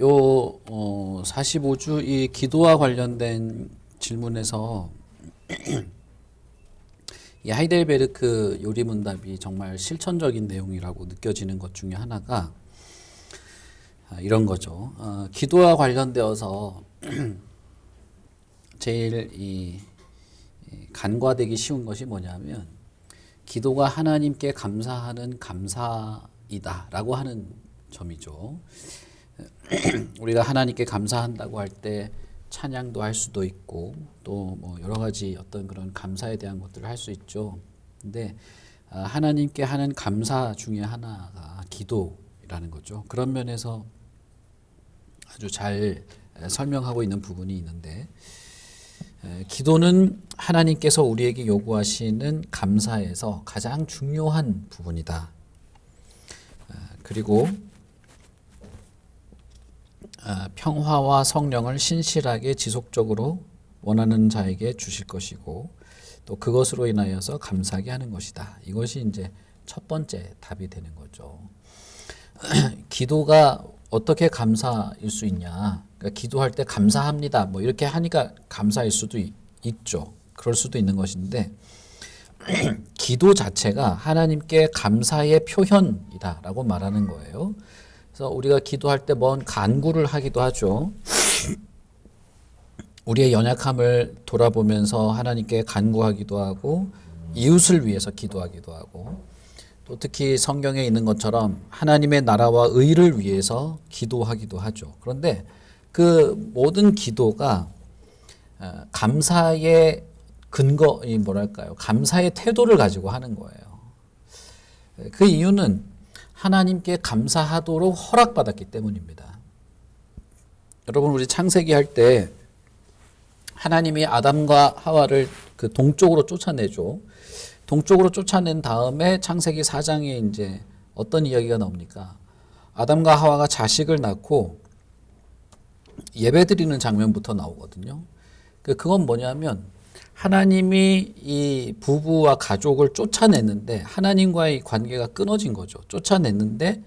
요 45주 이 기도와 관련된 질문에서 이 하이델베르크 요리문답이 정말 실천적인 내용이라고 느껴지는 것 중에 하나가 이런 거죠. 기도와 관련되어서 제일 간과되기 쉬운 것이 뭐냐면 기도가 하나님께 감사하는 감사이다라고 하는 점이죠. 우리가 하나님께 감사한다고 할 때 찬양도 할 수도 있고 또 뭐 여러 가지 어떤 그런 감사에 대한 것들을 할 수 있죠. 근데 하나님께 하는 감사 중에 하나가 기도라는 거죠. 그런 면에서 아주 잘 설명하고 있는 부분이 있는데 기도는 하나님께서 우리에게 요구하시는 감사에서 가장 중요한 부분이다. 그리고 평화와 성령을 신실하게 지속적으로 원하는 자에게 주실 것이고 또 그것으로 인하여서 감사하게 하는 것이다. 이것이 이제 첫 번째 답이 되는 거죠. 기도가 어떻게 감사일 수 있냐? 그러니까 기도할 때 감사합니다. 뭐 이렇게 하니까 감사일 수도 있죠. 그럴 수도 있는 것인데 기도 자체가 하나님께 감사의 표현이다라고 말하는 거예요. 그래서 우리가 기도할 때 뭔 간구를 하기도 하죠. 우리의 연약함을 돌아보면서 하나님께 간구하기도 하고 이웃을 위해서 기도하기도 하고 또 특히 성경에 있는 것처럼 하나님의 나라와 의를 위해서 기도하기도 하죠. 그런데 그 모든 기도가 감사의 감사의 태도를 가지고 하는 거예요. 그 이유는 하나님께 감사하도록 허락받았기 때문입니다. 여러분, 우리 창세기 할 때 하나님이 아담과 하와를 그 동쪽으로 쫓아내죠. 동쪽으로 쫓아낸 다음에 창세기 4장에 이제 어떤 이야기가 나옵니까? 아담과 하와가 자식을 낳고 예배드리는 장면부터 나오거든요. 그건 뭐냐면 하나님이 이 부부와 가족을 쫓아냈는데 하나님과의 관계가 끊어진 거죠. 쫓아냈는데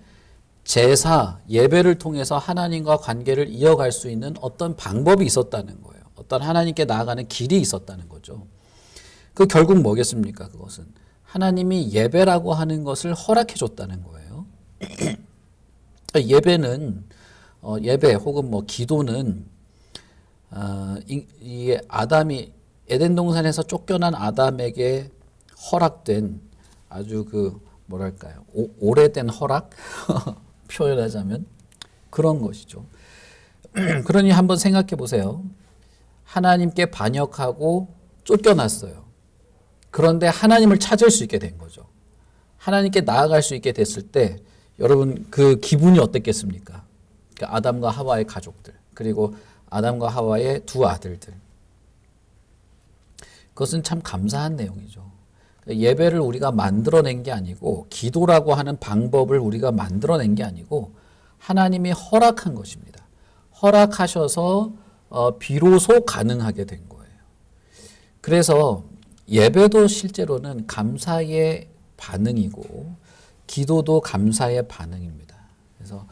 제사, 예배를 통해서 하나님과 관계를 이어갈 수 있는 어떤 방법이 있었다는 거예요. 어떤 하나님께 나아가는 길이 있었다는 거죠. 그 결국 뭐겠습니까? 그것은 하나님이 예배라고 하는 것을 허락해 줬다는 거예요. 예배는 예배 혹은 뭐 기도는 이 아담이 에덴 동산에서 쫓겨난 아담에게 허락된 아주 오래된 허락 표현하자면 그런 것이죠. 그러니 한번 생각해 보세요. 하나님께 반역하고 쫓겨났어요. 그런데 하나님을 찾을 수 있게 된 거죠. 하나님께 나아갈 수 있게 됐을 때 여러분 그 기분이 어땠겠습니까? 아담과 하와의 가족들 그리고 아담과 하와의 두 아들들. 그것은 참 감사한 내용이죠. 예배를 우리가 만들어낸 게 아니고 기도라고 하는 방법을 우리가 만들어낸 게 아니고 하나님이 허락한 것입니다. 허락하셔서 비로소 가능하게 된 거예요. 그래서 예배도 실제로는 감사의 반응이고 기도도 감사의 반응입니다. 그래서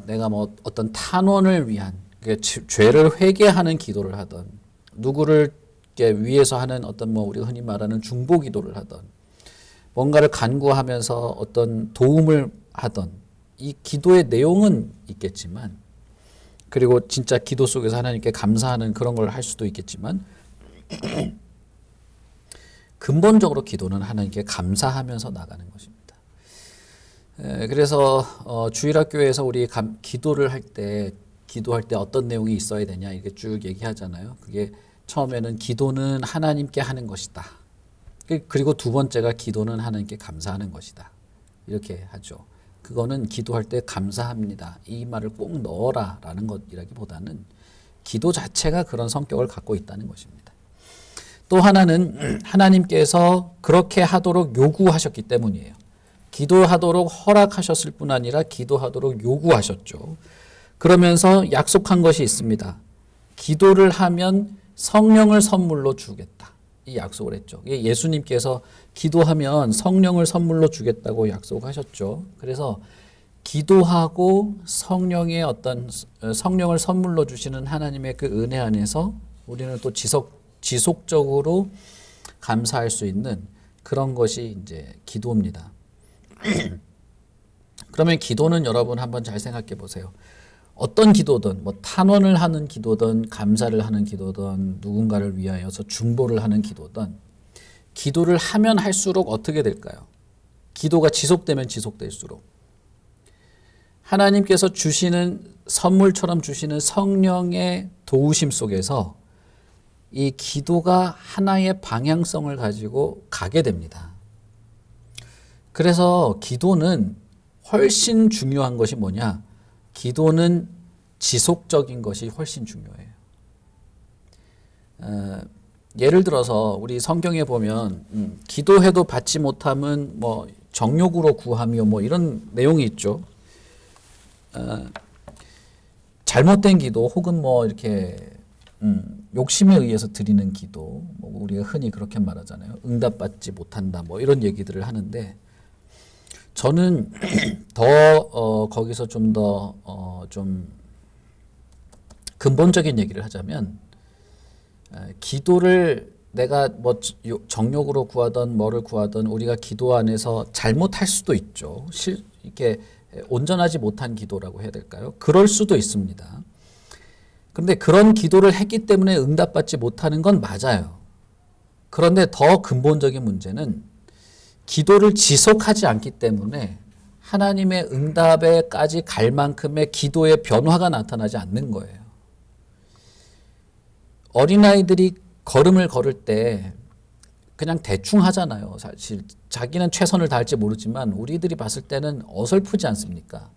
내가 뭐 어떤 탄원을 위한 죄를 회개하는 기도를 하던 누구를 위해서 하는 어떤 뭐 우리가 흔히 말하는 중보 기도를 하던 뭔가를 간구하면서 어떤 도움을 하던 이 기도의 내용은 있겠지만 그리고 진짜 기도 속에서 하나님께 감사하는 그런 걸 할 수도 있겠지만 근본적으로 기도는 하나님께 감사하면서 나가는 것입니다. 그래서 주일학교에서 우리 기도할 때 어떤 내용이 있어야 되냐 이렇게 쭉 얘기하잖아요. 그게 처음에는 기도는 하나님께 하는 것이다. 그리고 두 번째가 기도는 하나님께 감사하는 것이다. 이렇게 하죠. 그거는 기도할 때 감사합니다. 이 말을 꼭 넣어라 라는 것이라기보다는 기도 자체가 그런 성격을 갖고 있다는 것입니다. 또 하나는 하나님께서 그렇게 하도록 요구하셨기 때문이에요. 기도하도록 허락하셨을 뿐 아니라 기도하도록 요구하셨죠. 그러면서 약속한 것이 있습니다. 기도를 하면 성령을 선물로 주겠다. 이 약속을 했죠. 예수님께서 기도하면 성령을 선물로 주겠다고 약속하셨죠. 그래서 기도하고 성령의 어떤 성령을 선물로 주시는 하나님의 그 은혜 안에서 우리는 또 지속적으로 감사할 수 있는 그런 것이 이제 기도입니다. 그러면 기도는 여러분 한번 잘 생각해 보세요. 어떤 기도든 뭐 탄원을 하는 기도든 감사를 하는 기도든 누군가를 위하여서 중보를 하는 기도든 기도를 하면 할수록 어떻게 될까요? 기도가 지속되면 지속될수록 하나님께서 주시는 선물처럼 주시는 성령의 도우심 속에서 이 기도가 하나의 방향성을 가지고 가게 됩니다. 그래서 기도는 훨씬 중요한 것이 뭐냐? 기도는 지속적인 것이 훨씬 중요해요. 예를 들어서 우리 성경에 보면 기도해도 받지 못함은 뭐 정욕으로 구하며 뭐 이런 내용이 있죠. 잘못된 기도 혹은 뭐 이렇게 욕심에 의해서 드리는 기도, 뭐 우리가 흔히 그렇게 말하잖아요. 응답받지 못한다, 뭐 이런 얘기들을 하는데 저는 더 거기서 좀 더 좀 근본적인 얘기를 하자면 기도를 내가 뭐 정욕으로 구하던 뭐를 구하던 우리가 기도 안에서 잘못할 수도 있죠. 이렇게 온전하지 못한 기도라고 해야 될까요? 그럴 수도 있습니다. 그런데 그런 기도를 했기 때문에 응답받지 못하는 건 맞아요. 그런데 더 근본적인 문제는 기도를 지속하지 않기 때문에 하나님의 응답에까지 갈 만큼의 기도의 변화가 나타나지 않는 거예요. 어린아이들이 걸음을 걸을 때 그냥 대충 하잖아요. 사실 자기는 최선을 다할지 모르지만 우리들이 봤을 때는 어설프지 않습니까?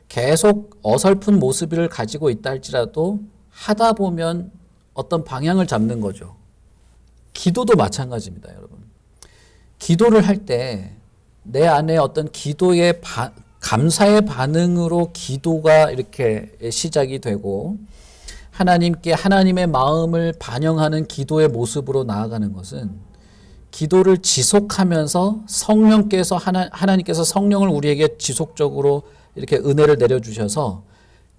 계속 어설픈 모습을 가지고 있다 할지라도 하다 보면 어떤 방향을 잡는 거죠. 기도도 마찬가지입니다, 여러분. 기도를 할 때 내 안에 어떤 기도의 감사의 반응으로 기도가 이렇게 시작이 되고 하나님께 하나님의 마음을 반영하는 기도의 모습으로 나아가는 것은 기도를 지속하면서 성령께서 하나님께서 성령을 우리에게 지속적으로 이렇게 은혜를 내려주셔서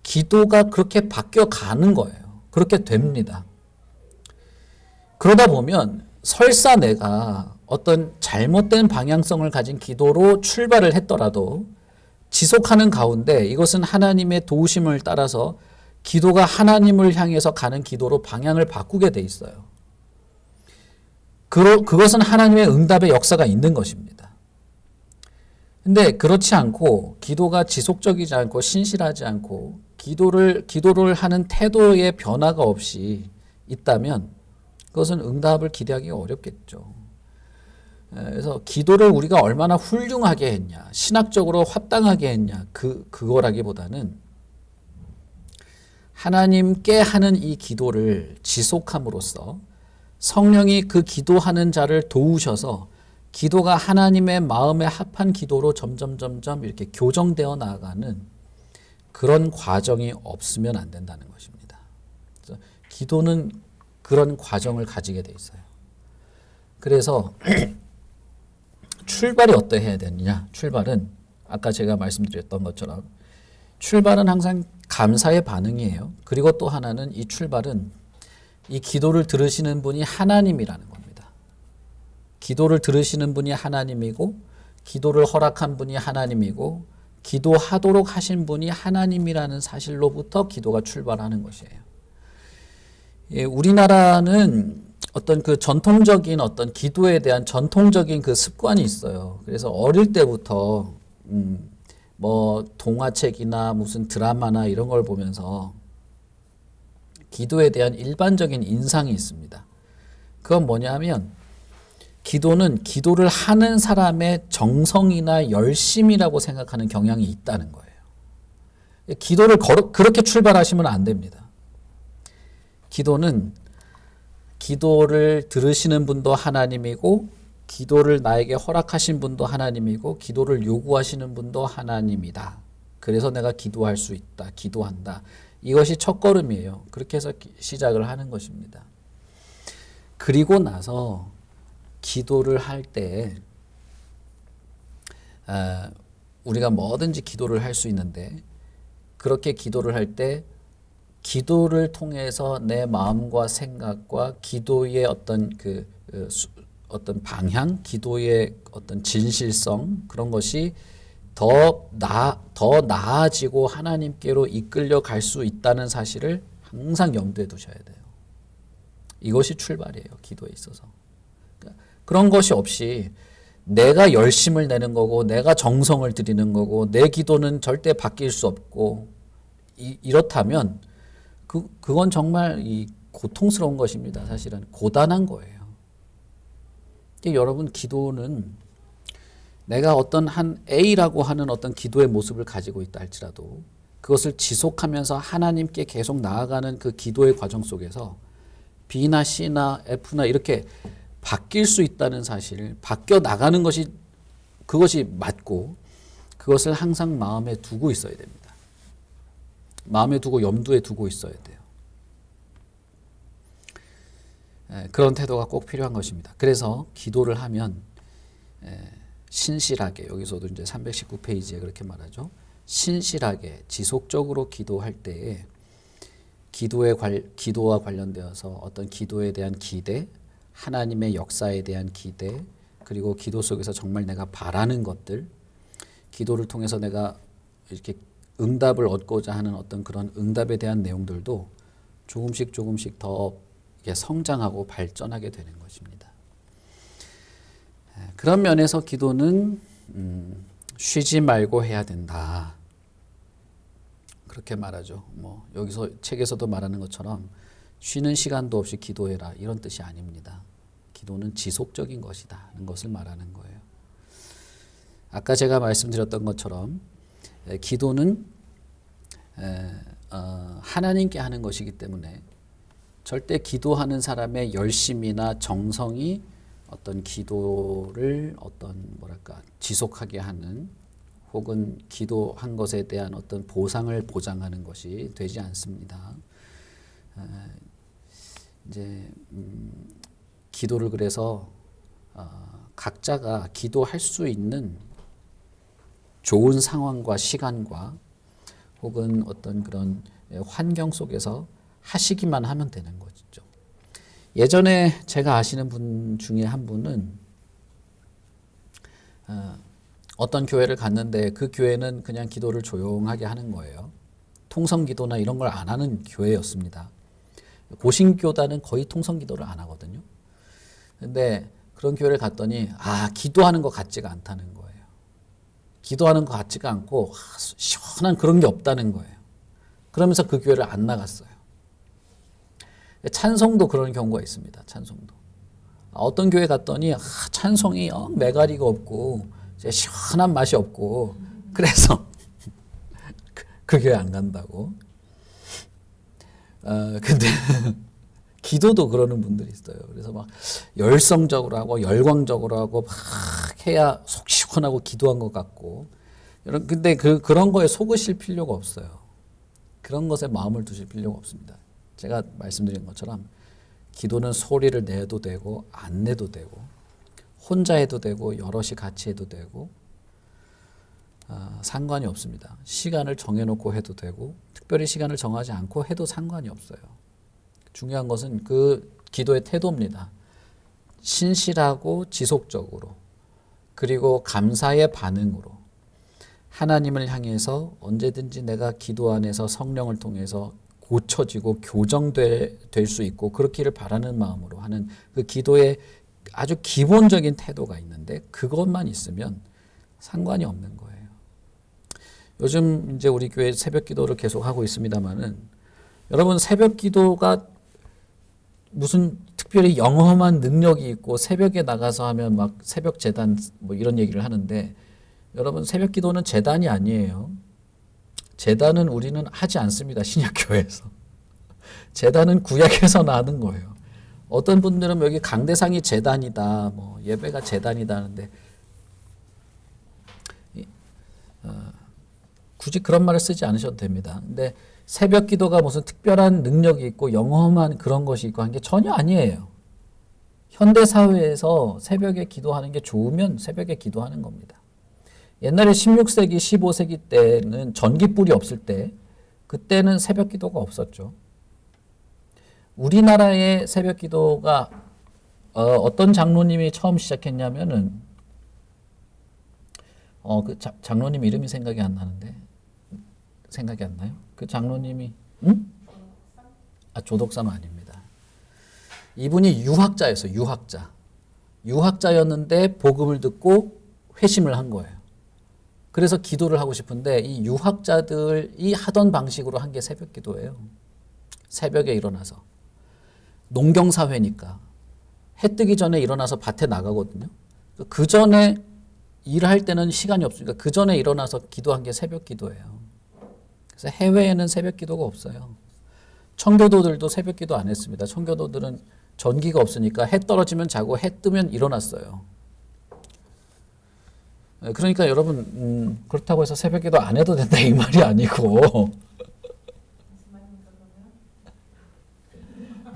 기도가 그렇게 바뀌어 가는 거예요. 그렇게 됩니다. 그러다 보면 설사 내가 어떤 잘못된 방향성을 가진 기도로 출발을 했더라도 지속하는 가운데 이것은 하나님의 도우심을 따라서 기도가 하나님을 향해서 가는 기도로 방향을 바꾸게 돼 있어요. 그것은 하나님의 응답의 역사가 있는 것입니다. 근데 그렇지 않고 기도가 지속적이지 않고 신실하지 않고 기도를 하는 태도의 변화가 없이 있다면 그것은 응답을 기대하기가 어렵겠죠. 그래서 기도를 우리가 얼마나 훌륭하게 했냐, 신학적으로 합당하게 했냐, 그거라기보다는 하나님께 하는 이 기도를 지속함으로써 성령이 그 기도하는 자를 도우셔서 기도가 하나님의 마음에 합한 기도로 점점 이렇게 교정되어 나아가는 그런 과정이 없으면 안 된다는 것입니다. 그래서 기도는 그런 과정을 가지게 돼 있어요. 그래서 출발이 어떠해야 되느냐? 출발은 아까 제가 말씀드렸던 것처럼 출발은 항상 감사의 반응이에요. 그리고 또 하나는 이 출발은 이 기도를 들으시는 분이 하나님이라는 겁니다. 기도를 들으시는 분이 하나님이고 기도를 허락한 분이 하나님이고 기도하도록 하신 분이 하나님이라는 사실로부터 기도가 출발하는 것이에요. 예, 우리나라는 어떤 그 전통적인 어떤 기도에 대한 전통적인 그 습관이 있어요. 그래서 어릴 때부터 뭐 동화책이나 무슨 드라마나 이런 걸 보면서 기도에 대한 일반적인 인상이 있습니다. 그건 뭐냐면 기도는 기도를 하는 사람의 정성이나 열심이라고 생각하는 경향이 있다는 거예요. 기도를 그렇게 출발하시면 안 됩니다. 기도는 기도를 들으시는 분도 하나님이고 기도를 나에게 허락하신 분도 하나님이고 기도를 요구하시는 분도 하나님이다. 그래서 내가 기도할 수 있다. 기도한다. 이것이 첫걸음이에요. 그렇게 해서 시작을 하는 것입니다. 그리고 나서 기도를 할 때 우리가 뭐든지 기도를 할 수 있는데 그렇게 기도를 할 때 기도를 통해서 내 마음과 생각과 기도의 어떤 어떤 방향, 기도의 어떤 진실성 그런 것이 더 나아지고 하나님께로 이끌려 갈 수 있다는 사실을 항상 염두에 두셔야 돼요. 이것이 출발이에요. 기도에 있어서. 그러니까 그런 것이 없이 내가 열심을 내는 거고 내가 정성을 들이는 거고 내 기도는 절대 바뀔 수 없고 이렇다면 그건 정말 이 고통스러운 것입니다. 사실은 고단한 거예요. 여러분 기도는 내가 어떤 한 A라고 하는 어떤 기도의 모습을 가지고 있다 할지라도 그것을 지속하면서 하나님께 계속 나아가는 그 기도의 과정 속에서 B나 C나 F나 이렇게 바뀔 수 있다는 사실, 바뀌어 나가는 것이 그것이 맞고 그것을 항상 마음에 두고 있어야 됩니다. 마음에 두고 염두에 두고 있어야 돼요. 그런 태도가 꼭 필요한 것입니다. 그래서 기도를 하면 신실하게, 여기서도 이제 319페이지에 그렇게 말하죠. 신실하게 지속적으로 기도할 때에 기도와 관련되어서 어떤 기도에 대한 기대, 하나님의 역사에 대한 기대, 그리고 기도 속에서 정말 내가 바라는 것들, 기도를 통해서 내가 이렇게 응답을 얻고자 하는 어떤 그런 응답에 대한 내용들도 조금씩 더 성장하고 발전하게 되는 것입니다. 그런 면에서 기도는 쉬지 말고 해야 된다. 그렇게 말하죠. 뭐 여기서 책에서도 말하는 것처럼 쉬는 시간도 없이 기도해라 이런 뜻이 아닙니다. 기도는 지속적인 것이다 하는 것을 말하는 거예요. 아까 제가 말씀드렸던 것처럼 기도는 하나님께 하는 것이기 때문에 절대 기도하는 사람의 열심이나 정성이 어떤 기도를 지속하게 하는 혹은 기도한 것에 대한 어떤 보상을 보장하는 것이 되지 않습니다. 이제 기도를 그래서 각자가 기도할 수 있는 좋은 상황과 시간과 혹은 어떤 그런 환경 속에서 하시기만 하면 되는 것이죠. 예전에 제가 아시는 분 중에 한 분은 어떤 교회를 갔는데 그 교회는 그냥 기도를 조용하게 하는 거예요. 통성기도나 이런 걸 안 하는 교회였습니다. 고신교단은 거의 통성기도를 안 하거든요. 근데 그런 교회를 갔더니 기도하는 것 같지가 않다는 거예요. 기도하는 것 같지가 않고 시원한 그런 게 없다는 거예요. 그러면서 그 교회를 안 나갔어요. 찬송도 그런 경우가 있습니다. 찬송도. 어떤 교회 갔더니 찬송이 매가리가 없고 시원한 맛이 없고 그래서 그 교회 안 간다고. 근데 기도도 그러는 분들이 있어요. 그래서 막 열성적으로 하고 열광적으로 하고 막 해야 속 시원하고 기도한 것 같고. 근데 그런 거에 속으실 필요가 없어요. 그런 것에 마음을 두실 필요가 없습니다. 제가 말씀드린 것처럼 기도는 소리를 내도 되고 안 내도 되고 혼자 해도 되고 여럿이 같이 해도 되고 상관이 없습니다. 시간을 정해놓고 해도 되고 특별히 시간을 정하지 않고 해도 상관이 없어요. 중요한 것은 그 기도의 태도입니다. 신실하고 지속적으로 그리고 감사의 반응으로 하나님을 향해서 언제든지 내가 기도 안에서 성령을 통해서 고쳐지고 교정될 수 있고 그렇기를 바라는 마음으로 하는 그 기도의 아주 기본적인 태도가 있는데 그것만 있으면 상관이 없는 거예요. 요즘 이제 우리 교회 새벽 기도를 계속 하고 있습니다만은 여러분 새벽 기도가 무슨 특별히 영험한 능력이 있고 새벽에 나가서 하면 막 새벽 제단 뭐 이런 얘기를 하는데 여러분 새벽 기도는 제단이 아니에요. 제단은 우리는 하지 않습니다. 신약교회에서. 제단은 구약에서 나는 거예요. 어떤 분들은 여기 강대상이 제단이다, 뭐 예배가 제단이다 하는데 굳이 그런 말을 쓰지 않으셔도 됩니다. 근데 새벽 기도가 무슨 특별한 능력이 있고 영험한 그런 것이 있고 한 게 전혀 아니에요. 현대 사회에서 새벽에 기도하는 게 좋으면 새벽에 기도하는 겁니다. 옛날에 16세기, 15세기 때는 전기불이 없을 때 그때는 새벽 기도가 없었죠. 우리나라의 새벽 기도가 어떤 장로님이 처음 시작했냐면은 그 장로님 이름이 생각이 안 나는데 생각이 안 나요? 그 장로님이 조덕삼 아닙니다. 이분이 유학자였어요. 유학자였는데 복음을 듣고 회심을 한 거예요. 그래서 기도를 하고 싶은데 이 유학자들이 하던 방식으로 한 게 새벽 기도예요. 새벽에 일어나서. 농경사회니까 해 뜨기 전에 일어나서 밭에 나가거든요. 그 전에 일할 때는 시간이 없으니까 그 전에 일어나서 기도한 게 새벽 기도예요. 그래서 해외에는 새벽 기도가 없어요. 청교도들도 새벽 기도 안 했습니다. 청교도들은 전기가 없으니까 해 떨어지면 자고 해 뜨면 일어났어요. 그러니까 여러분 그렇다고 해서 새벽 기도 안 해도 된다 이 말이 아니고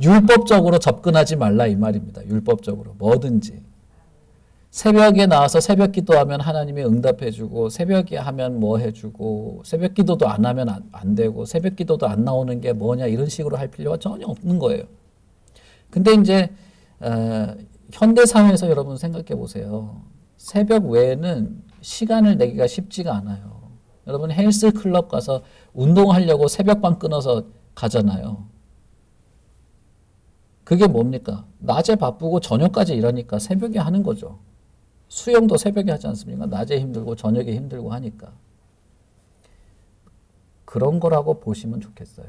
율법적으로 접근하지 말라 이 말입니다. 율법적으로 뭐든지. 새벽에 나와서 새벽 기도하면 하나님이 응답해 주고 새벽에 하면 뭐 해주고 새벽 기도도 안 하면 안 되고 새벽 기도도 안 나오는 게 뭐냐 이런 식으로 할 필요가 전혀 없는 거예요. 근데 이제 현대 사회에서 여러분 생각해 보세요. 새벽 외에는 시간을 내기가 쉽지가 않아요. 여러분 헬스 클럽 가서 운동하려고 새벽반 끊어서 가잖아요. 그게 뭡니까? 낮에 바쁘고 저녁까지 일하니까 새벽에 하는 거죠. 수영도 새벽에 하지 않습니까? 낮에 힘들고 저녁에 힘들고 하니까. 그런 거라고 보시면 좋겠어요.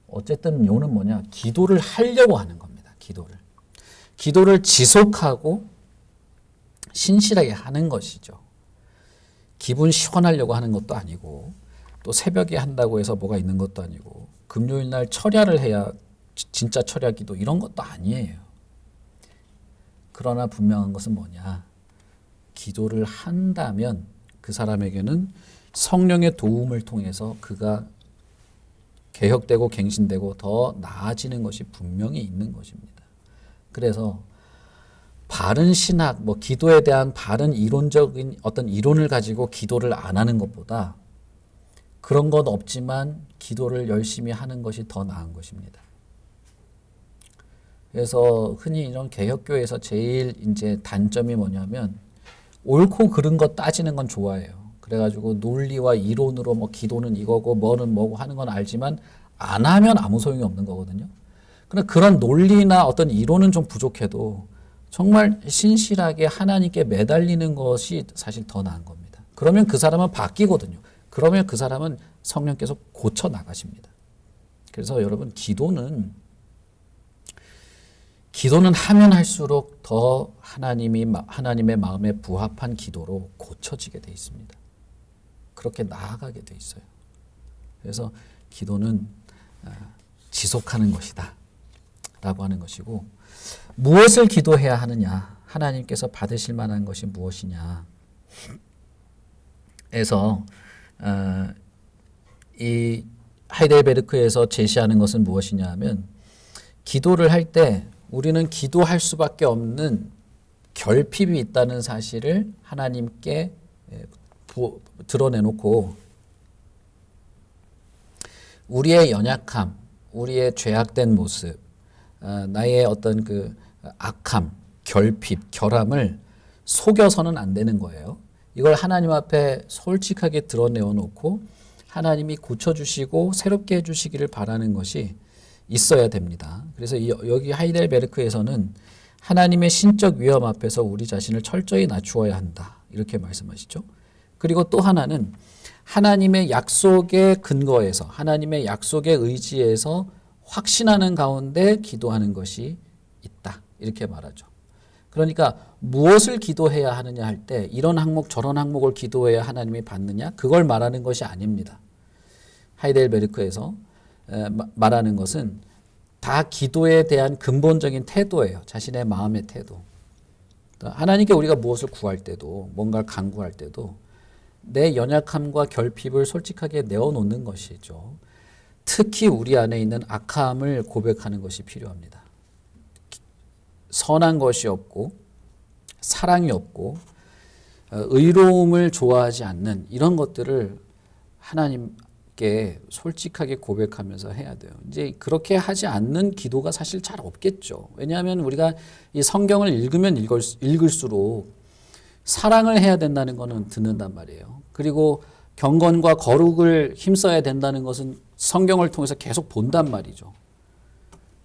어쨌든 요는 뭐냐? 기도를 하려고 하는 겁니다. 기도를 지속하고 신실하게 하는 것이죠. 기분 시원하려고 하는 것도 아니고 또 새벽에 한다고 해서 뭐가 있는 것도 아니고 금요일 날 철야를 해야 진짜 철야 기도 이런 것도 아니에요. 그러나 분명한 것은 뭐냐? 기도를 한다면 그 사람에게는 성령의 도움을 통해서 그가 개혁되고 갱신되고 더 나아지는 것이 분명히 있는 것입니다. 그래서 바른 신학, 기도에 대한 바른 이론적인 어떤 이론을 가지고 기도를 안 하는 것보다 그런 건 없지만 기도를 열심히 하는 것이 더 나은 것입니다. 그래서 흔히 이런 개혁교회에서 제일 이제 단점이 뭐냐면 옳고 그른 거 따지는 건 좋아해요. 그래가지고 논리와 이론으로 기도는 이거고 뭐는 뭐고 하는 건 알지만 안 하면 아무 소용이 없는 거거든요. 그러나 그런 논리나 어떤 이론은 좀 부족해도 정말 신실하게 하나님께 매달리는 것이 사실 더 나은 겁니다. 그러면 그 사람은 바뀌거든요. 그러면 그 사람은 성령께서 고쳐 나가십니다. 그래서 여러분 기도는 하면 할수록 더 하나님의 마음에 부합한 기도로 고쳐지게 돼 있습니다. 그렇게 나아가게 돼 있어요. 그래서 기도는 지속하는 것이다 라고 하는 것이고, 무엇을 기도해야 하느냐, 하나님께서 받으실 만한 것이 무엇이냐 에서 이 하이델베르크에서 제시하는 것은 무엇이냐 하면, 기도를 할 때 우리는 기도할 수밖에 없는 결핍이 있다는 사실을 하나님께 드러내놓고 우리의 연약함, 우리의 죄악된 모습, 나의 어떤 그 악함, 결핍, 결함을 속여서는 안 되는 거예요. 이걸 하나님 앞에 솔직하게 드러내놓고 하나님이 고쳐주시고 새롭게 해주시기를 바라는 것이 있어야 됩니다. 그래서 여기 하이델베르크에서는 하나님의 신적 위험 앞에서 우리 자신을 철저히 낮추어야 한다, 이렇게 말씀하시죠. 그리고 또 하나는 하나님의 약속의 근거에서, 하나님의 약속의 의지에서 확신하는 가운데 기도하는 것이 있다, 이렇게 말하죠. 그러니까 무엇을 기도해야 하느냐 할 때 이런 항목 저런 항목을 기도해야 하나님이 받느냐, 그걸 말하는 것이 아닙니다. 하이델베르크에서 말하는 것은 다 기도에 대한 근본적인 태도예요. 자신의 마음의 태도. 하나님께 우리가 무엇을 구할 때도, 뭔가를 간구할 때도 내 연약함과 결핍을 솔직하게 내어놓는 것이죠. 특히 우리 안에 있는 악함을 고백하는 것이 필요합니다. 선한 것이 없고 사랑이 없고 의로움을 좋아하지 않는 이런 것들을 하나님께 솔직하게 고백하면서 해야 돼요. 이제 그렇게 하지 않는 기도가 사실 잘 없겠죠. 왜냐하면 우리가 이 성경을 읽으면 읽을수록 사랑을 해야 된다는 것은 듣는단 말이에요. 그리고 경건과 거룩을 힘써야 된다는 것은 성경을 통해서 계속 본단 말이죠.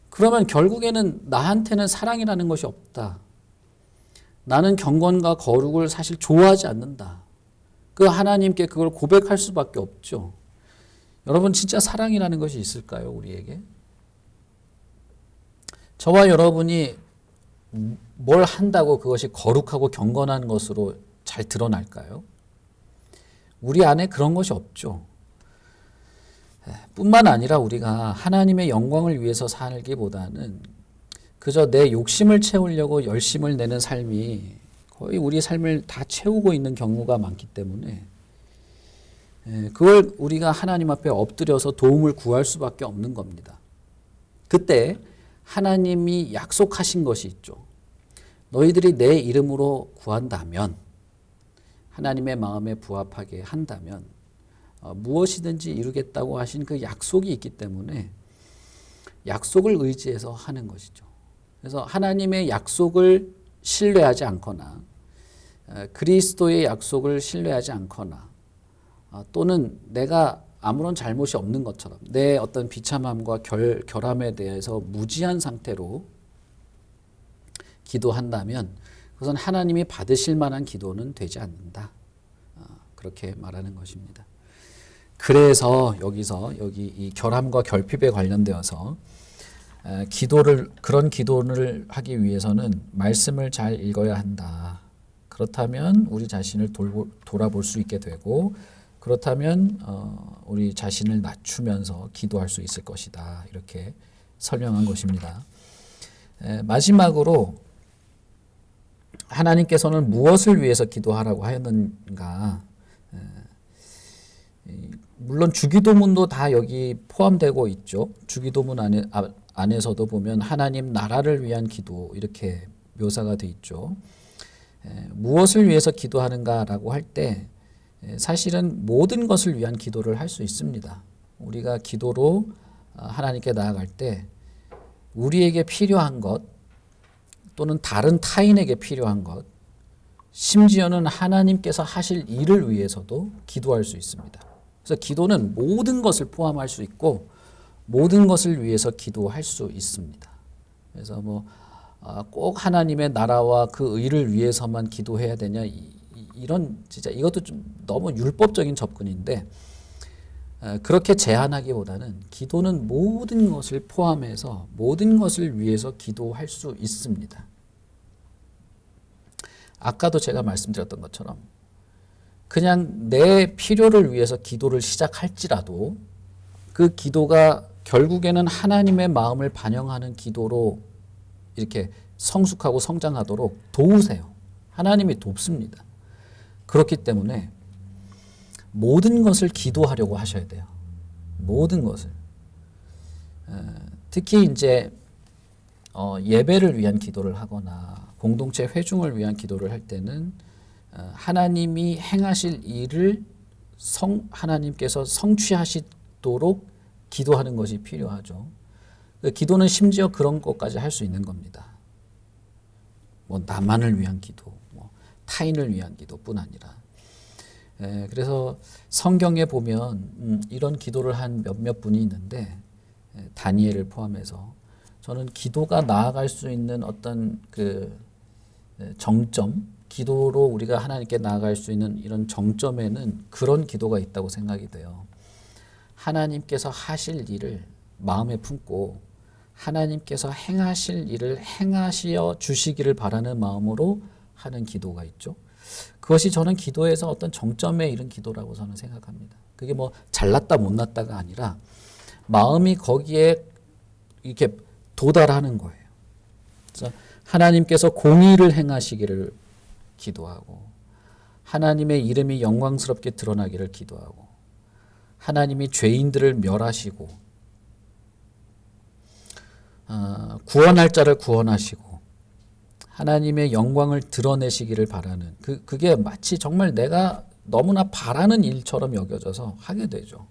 그러면 결국에는 나한테는 사랑이라는 것이 없다. 나는 경건과 거룩을 사실 좋아하지 않는다. 그 하나님께 그걸 고백할 수밖에 없죠. 여러분 진짜 사랑이라는 것이 있을까요? 우리에게? 저와 여러분이 뭘 한다고 그것이 거룩하고 경건한 것으로 잘 드러날까요? 우리 안에 그런 것이 없죠. 뿐만 아니라 우리가 하나님의 영광을 위해서 살기보다는 그저 내 욕심을 채우려고 열심을 내는 삶이 거의 우리 삶을 다 채우고 있는 경우가 많기 때문에 그걸 우리가 하나님 앞에 엎드려서 도움을 구할 수밖에 없는 겁니다. 그때 하나님이 약속하신 것이 있죠. 너희들이 내 이름으로 구한다면, 하나님의 마음에 부합하게 한다면 무엇이든지 이루겠다고 하신 그 약속이 있기 때문에 약속을 의지해서 하는 것이죠. 그래서 하나님의 약속을 신뢰하지 않거나 그리스도의 약속을 신뢰하지 않거나 또는 내가 아무런 잘못이 없는 것처럼 내 어떤 비참함과 결함에 대해서 무지한 상태로 기도한다면 그것은 하나님이 받으실 만한 기도는 되지 않는다. 그렇게 말하는 것입니다. 그래서 여기 이 결함과 결핍에 관련되어서 그런 기도를 하기 위해서는 말씀을 잘 읽어야 한다. 그렇다면 우리 자신을 돌아볼 수 있게 되고 그렇다면 우리 자신을 낮추면서 기도할 수 있을 것이다. 이렇게 설명한 것입니다. 마지막으로 하나님께서는 무엇을 위해서 기도하라고 하였는가? 물론 주기도문도 다 여기 포함되고 있죠. 주기도문 안에서도 보면 하나님 나라를 위한 기도 이렇게 묘사가 돼 있죠. 무엇을 위해서 기도하는가라고 할 때 사실은 모든 것을 위한 기도를 할 수 있습니다. 우리가 기도로 하나님께 나아갈 때 우리에게 필요한 것 또는 다른 타인에게 필요한 것 심지어는 하나님께서 하실 일을 위해서도 기도할 수 있습니다. 그래서 기도는 모든 것을 포함할 수 있고 모든 것을 위해서 기도할 수 있습니다. 그래서 꼭 하나님의 나라와 그 의를 위해서만 기도해야 되냐 이런 진짜 이것도 좀 너무 율법적인 접근인데 그렇게 제한하기보다는 기도는 모든 것을 포함해서 모든 것을 위해서 기도할 수 있습니다. 아까도 제가 말씀드렸던 것처럼 그냥 내 필요를 위해서 기도를 시작할지라도 그 기도가 결국에는 하나님의 마음을 반영하는 기도로 이렇게 성숙하고 성장하도록 도우세요. 하나님이 돕습니다. 그렇기 때문에 모든 것을 기도하려고 하셔야 돼요. 모든 것을. 특히 이제 예배를 위한 기도를 하거나 공동체 회중을 위한 기도를 할 때는 하나님이 행하실 일을 하나님께서 성취하시도록 기도하는 것이 필요하죠. 기도는 심지어 그런 것까지 할 수 있는 겁니다. 나만을 위한 기도, 타인을 위한 기도뿐 아니라. 그래서 성경에 보면 이런 기도를 한 몇몇 분이 있는데 다니엘을 포함해서 저는 기도가 나아갈 수 있는 어떤 그 정점, 기도로 우리가 하나님께 나아갈 수 있는 이런 정점에는 그런 기도가 있다고 생각이 돼요. 하나님께서 하실 일을 마음에 품고 하나님께서 행하실 일을 행하시어 주시기를 바라는 마음으로 하는 기도가 있죠. 그것이 저는 기도에서 어떤 정점에 이른 기도라고 저는 생각합니다. 그게 잘났다 못났다가 아니라 마음이 거기에 이렇게 도달하는 거예요. 그래서 하나님께서 공의를 행하시기를 기도하고 하나님의 이름이 영광스럽게 드러나기를 기도하고 하나님이 죄인들을 멸하시고 구원할 자를 구원하시고 하나님의 영광을 드러내시기를 바라는 그게 마치 정말 내가 너무나 바라는 일처럼 여겨져서 하게 되죠.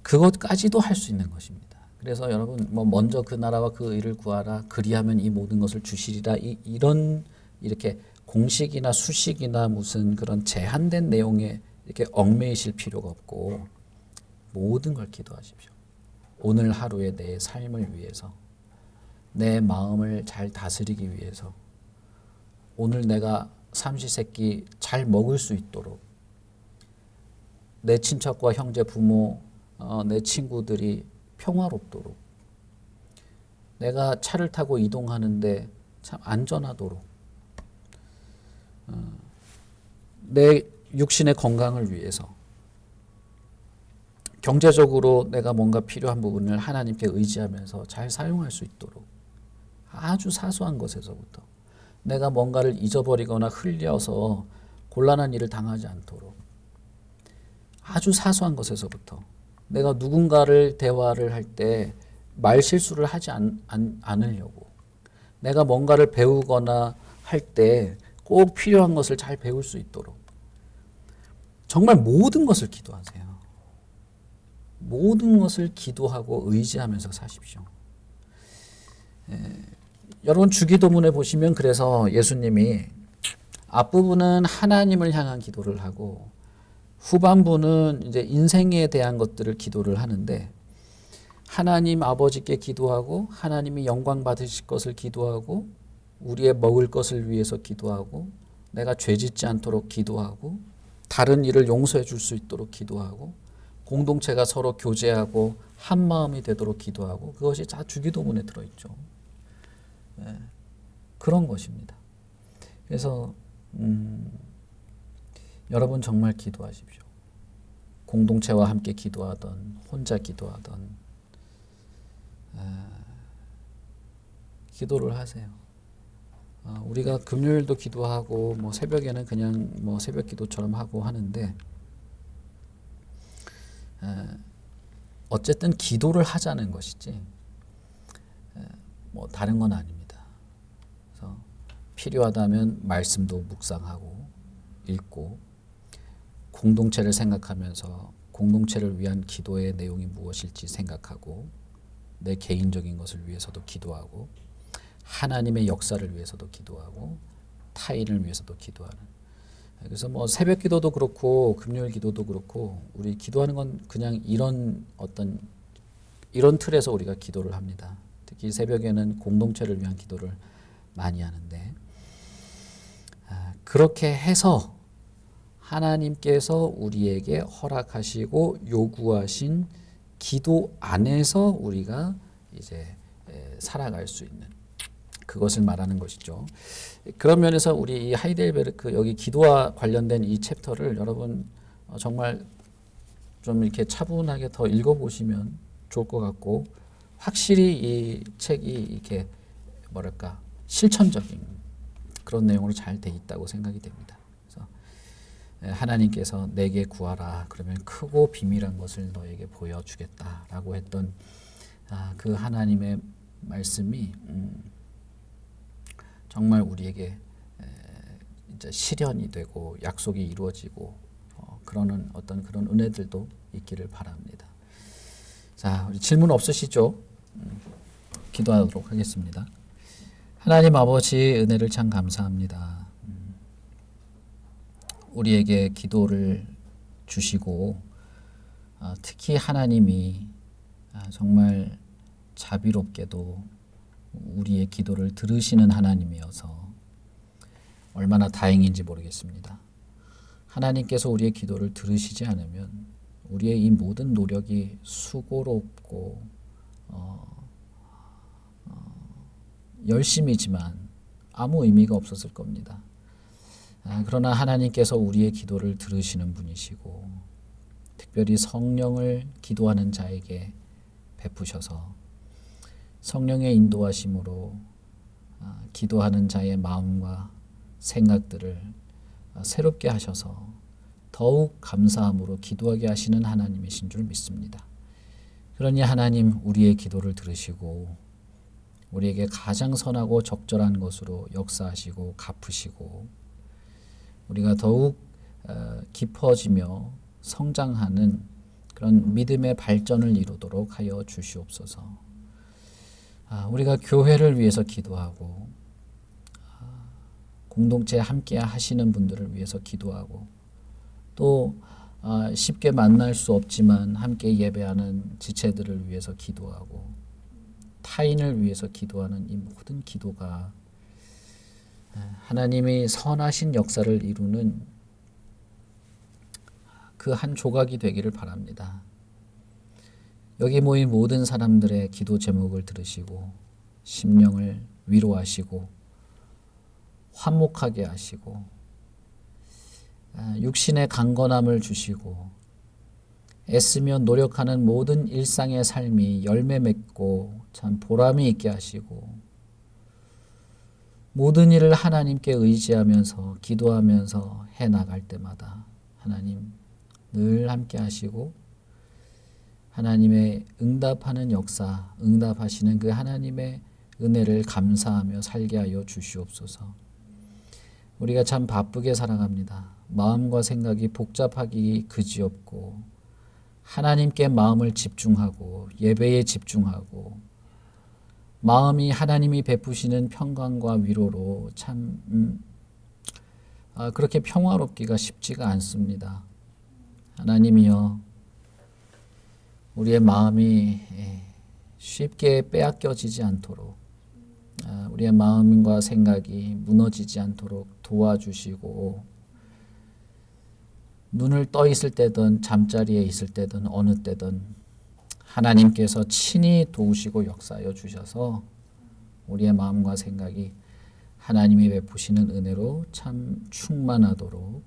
그것까지도 할 수 있는 것입니다. 그래서 여러분 뭐 먼저 그 나라와 그 의를 구하라 그리하면 이 모든 것을 주시리라 이런 이렇게 공식이나 수식이나 무슨 그런 제한된 내용에 이렇게 얽매이실 필요가 없고 모든 걸 기도하십시오. 오늘 하루의 내 삶을 위해서 내 마음을 잘 다스리기 위해서 오늘 내가 삼시세끼 잘 먹을 수 있도록 내 친척과 형제 부모 내 친구들이 평화롭도록 내가 차를 타고 이동하는데 참 안전하도록 내 육신의 건강을 위해서 경제적으로 내가 뭔가 필요한 부분을 하나님께 의지하면서 잘 사용할 수 있도록 아주 사소한 것에서부터 내가 뭔가를 잊어버리거나 흘려서 곤란한 일을 당하지 않도록 아주 사소한 것에서부터 내가 누군가를 대화를 할 때 말실수를 하지 않으려고 내가 뭔가를 배우거나 할 때 꼭 필요한 것을 잘 배울 수 있도록 정말 모든 것을 기도하세요. 모든 것을 기도하고 의지하면서 사십시오. 여러분 주기도문에 보시면 그래서 예수님이 앞부분은 하나님을 향한 기도를 하고 후반부는 이제 인생에 대한 것들을 기도를 하는데 하나님 아버지께 기도하고 하나님이 영광 받으실 것을 기도하고 우리의 먹을 것을 위해서 기도하고 내가 죄짓지 않도록 기도하고 다른 일을 용서해 줄 수 있도록 기도하고 공동체가 서로 교제하고 한 마음이 되도록 기도하고 그것이 다 주기도문에 들어있죠. 그런 것입니다. 그래서 여러분 정말 기도하십시오. 공동체와 함께 기도하던 혼자 기도하던 기도를 하세요. 우리가 금요일도 기도하고 뭐 새벽에는 그냥 뭐 새벽 기도처럼 하고 하는데 어쨌든 기도를 하자는 것이지 뭐 다른 건 아닙니다. 그래서 필요하다면 말씀도 묵상하고 읽고 공동체를 생각하면서 공동체를 위한 기도의 내용이 무엇일지 생각하고 내 개인적인 것을 위해서도 기도하고 하나님의 역사를 위해서도 기도하고 타인을 위해서도 기도하는. 그래서 뭐 새벽 기도도 그렇고 금요일 기도도 그렇고 우리 기도하는 건 그냥 이런 틀에서 우리가 기도를 합니다. 특히 새벽에는 공동체를 위한 기도를 많이 하는데 그렇게 해서 하나님께서 우리에게 허락하시고 요구하신 기도 안에서 우리가 이제 살아갈 수 있는 그것을 말하는 것이죠. 그런 면에서 우리 이 하이델베르크 여기 기도와 관련된 이 챕터를 여러분 정말 좀 이렇게 차분하게 더 읽어보시면 좋을 것 같고 확실히 이 책이 이렇게 뭐랄까 실천적인 그런 내용으로 잘 돼 있다고 생각이 됩니다. 그래서 하나님께서 내게 구하라 그러면 크고 비밀한 것을 너에게 보여주겠다라고 했던 그 하나님의 말씀이 정말 우리에게 이제 실현이 되고 약속이 이루어지고 그러는 어떤 그런 은혜들도 있기를 바랍니다. 자, 우리 질문 없으시죠? 기도하도록 하겠습니다. 하나님 아버지 은혜를 참 감사합니다. 우리에게 기도를 주시고 특히 하나님이 정말 자비롭게도 우리의 기도를 들으시는 하나님이어서 얼마나 다행인지 모르겠습니다. 하나님께서 우리의 기도를 들으시지 않으면 우리의 이 모든 노력이 수고롭고 열심이지만 아무 의미가 없었을 겁니다. 그러나 하나님께서 우리의 기도를 들으시는 분이시고 특별히 성령을 기도하는 자에게 베푸셔서 성령의 인도하심으로 기도하는 자의 마음과 생각들을 새롭게 하셔서 더욱 감사함으로 기도하게 하시는 하나님이신 줄 믿습니다. 그러니 하나님 우리의 기도를 들으시고 우리에게 가장 선하고 적절한 것으로 역사하시고 갚으시고 우리가 더욱 깊어지며 성장하는 그런 믿음의 발전을 이루도록 하여 주시옵소서. 우리가 교회를 위해서 기도하고 공동체에 함께 하시는 분들을 위해서 기도하고 또 쉽게 만날 수 없지만 함께 예배하는 지체들을 위해서 기도하고 타인을 위해서 기도하는 이 모든 기도가 하나님이 선하신 역사를 이루는 그 한 조각이 되기를 바랍니다. 여기 모인 모든 사람들의 기도 제목을 들으시고 심령을 위로하시고 화목하게 하시고 육신의 강건함을 주시고 애쓰며 노력하는 모든 일상의 삶이 열매 맺고 참 보람이 있게 하시고 모든 일을 하나님께 의지하면서 기도하면서 해나갈 때마다 하나님 늘 함께 하시고 하나님의 응답하는 역사, 응답하시는 그 하나님의 은혜를 감사하며 살게 하여 주시옵소서. 우리가 참 바쁘게 살아갑니다. 마음과 생각이 복잡하기 그지없고 하나님께 마음을 집중하고 예배에 집중하고 마음이 하나님이 베푸시는 평강과 위로로 참 그렇게 평화롭기가 쉽지가 않습니다. 하나님이여 우리의 마음이 쉽게 빼앗겨지지 않도록 우리의 마음과 생각이 무너지지 않도록 도와주시고 눈을 떠 있을 때든 잠자리에 있을 때든 어느 때든 하나님께서 친히 도우시고 역사하여 주셔서 우리의 마음과 생각이 하나님이 베푸시는 은혜로 참 충만하도록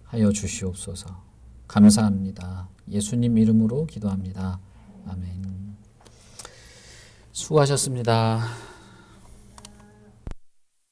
하여 주시옵소서. 감사합니다. 예수님 이름으로 기도합니다. 아멘. 수고하셨습니다.